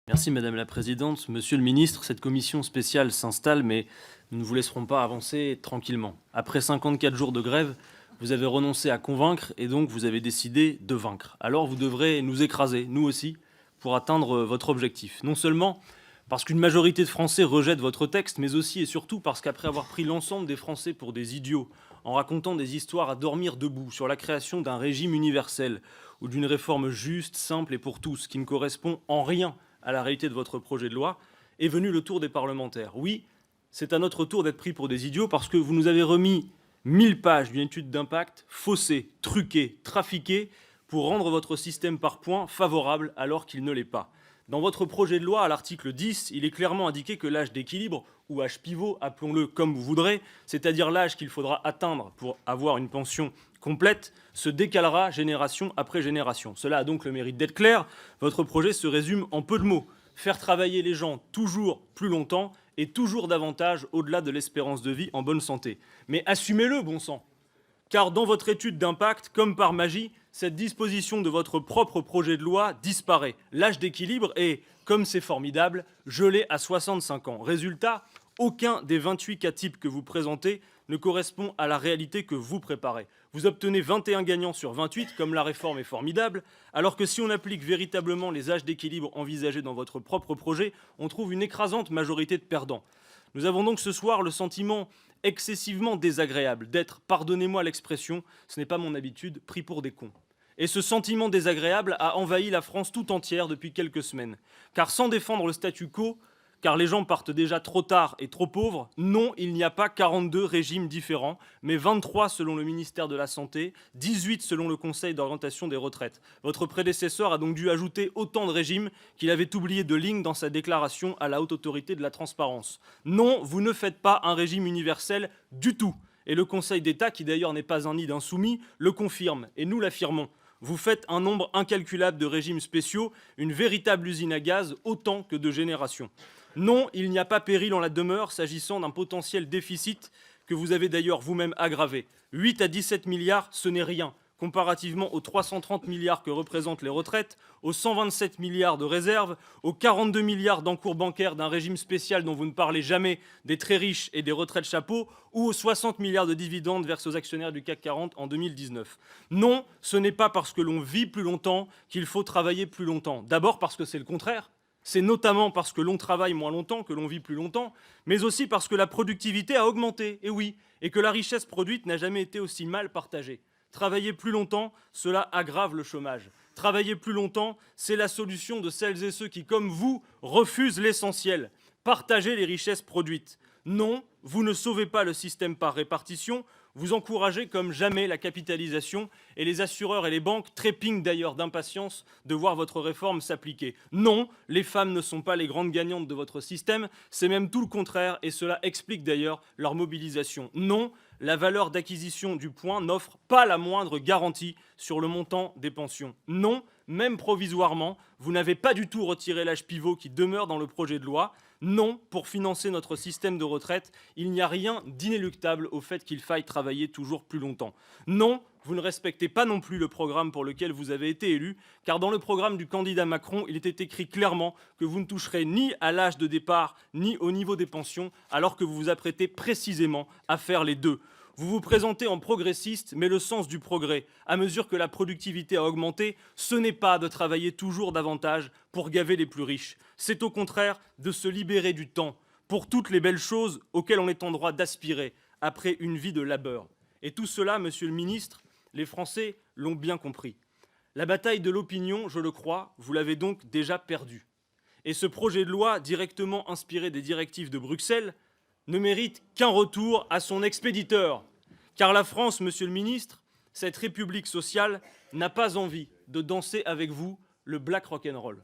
Merci Madame la Présidente. Monsieur le Ministre, cette commission spéciale s'installe, mais nous ne vous laisserons pas avancer tranquillement. Après 54 jours de grève, vous avez renoncé à convaincre et donc vous avez décidé de vaincre. Alors vous devrez nous écraser, nous aussi, pour atteindre votre objectif. Non seulement parce qu'une majorité de Français rejette votre texte, mais aussi et surtout parce qu'après avoir pris l'ensemble des Français pour des idiots, en racontant des histoires à dormir debout sur la création d'un régime universel ou d'une réforme juste, simple et pour tous, qui ne correspond en rien à la réalité de votre projet de loi, est venu le tour des parlementaires. Oui, c'est à notre tour d'être pris pour des idiots parce que vous nous avez remis 1000 pages d'une étude d'impact faussée, truquée, trafiquée pour rendre votre système par points favorable alors qu'il ne l'est pas. Dans votre projet de loi, à l'article 10, il est clairement indiqué que l'âge d'équilibre, ou âge pivot, appelons-le comme vous voudrez, c'est-à-dire l'âge qu'il faudra atteindre pour avoir une pension complète, se décalera génération après génération. Cela a donc le mérite d'être clair. Votre projet se résume en peu de mots. Faire travailler les gens toujours plus longtemps et toujours davantage au-delà de l'espérance de vie en bonne santé. Mais assumez-le, bon sang. Car dans votre étude d'impact, comme par magie, cette disposition de votre propre projet de loi disparaît. L'âge d'équilibre est, comme c'est formidable, gelé à 65 ans. Résultat, aucun des 28 cas types que vous présentez ne correspond à la réalité que vous préparez. Vous obtenez 21 gagnants sur 28, comme la réforme est formidable, alors que si on applique véritablement les âges d'équilibre envisagés dans votre propre projet, on trouve une écrasante majorité de perdants. Nous avons donc ce soir le sentiment excessivement désagréable d'être, pardonnez-moi l'expression, ce n'est pas mon habitude, pris pour des cons. Et ce sentiment désagréable a envahi la France tout entière depuis quelques semaines. Car sans défendre le statu quo, car les gens partent déjà trop tard et trop pauvres, non, il n'y a pas 42 régimes différents, mais 23 selon le ministère de la Santé, 18 selon le Conseil d'orientation des retraites. Votre prédécesseur a donc dû ajouter autant de régimes qu'il avait oublié de lignes dans sa déclaration à la Haute Autorité de la Transparence. Non, vous ne faites pas un régime universel du tout. Et le Conseil d'État, qui d'ailleurs n'est pas un nid d'insoumis, le confirme, et nous l'affirmons. Vous faites un nombre incalculable de régimes spéciaux, une véritable usine à gaz, autant que de générations. Non, il n'y a pas péril en la demeure s'agissant d'un potentiel déficit que vous avez d'ailleurs vous-même aggravé. 8 à 17 milliards, ce n'est rien, comparativement aux 330 milliards que représentent les retraites, aux 127 milliards de réserves, aux 42 milliards d'encours bancaires d'un régime spécial dont vous ne parlez jamais, des très riches et des retraites chapeaux, ou aux 60 milliards de dividendes versés aux actionnaires du CAC 40 en 2019. Non, ce n'est pas parce que l'on vit plus longtemps qu'il faut travailler plus longtemps. D'abord parce que c'est le contraire. C'est notamment parce que l'on travaille moins longtemps que l'on vit plus longtemps, mais aussi parce que la productivité a augmenté, et oui, et que la richesse produite n'a jamais été aussi mal partagée. Travailler plus longtemps, cela aggrave le chômage. Travailler plus longtemps, c'est la solution de celles et ceux qui, comme vous, refusent l'essentiel, partager les richesses produites. Non, vous ne sauvez pas le système par répartition, vous encouragez comme jamais la capitalisation et les assureurs et les banques trépignent d'ailleurs d'impatience de voir votre réforme s'appliquer. Non, les femmes ne sont pas les grandes gagnantes de votre système, c'est même tout le contraire et cela explique d'ailleurs leur mobilisation. Non, la valeur d'acquisition du point n'offre pas la moindre garantie sur le montant des pensions. Non, même provisoirement, vous n'avez pas du tout retiré l'âge pivot qui demeure dans le projet de loi. Non, pour financer notre système de retraite, il n'y a rien d'inéluctable au fait qu'il faille travailler toujours plus longtemps. Non, vous ne respectez pas non plus le programme pour lequel vous avez été élu, car dans le programme du candidat Macron, il était écrit clairement que vous ne toucherez ni à l'âge de départ, ni au niveau des pensions, alors que vous vous apprêtez précisément à faire les deux. Vous vous présentez en progressiste, mais le sens du progrès, à mesure que la productivité a augmenté, ce n'est pas de travailler toujours davantage pour gaver les plus riches. C'est au contraire de se libérer du temps pour toutes les belles choses auxquelles on est en droit d'aspirer après une vie de labeur. Et tout cela, monsieur le ministre, les Français l'ont bien compris. La bataille de l'opinion, je le crois, vous l'avez donc déjà perdue. Et ce projet de loi, directement inspiré des directives de Bruxelles, ne mérite qu'un retour à son expéditeur. Car la France, monsieur le ministre, cette république sociale, n'a pas envie de danser avec vous le black rock'n'roll.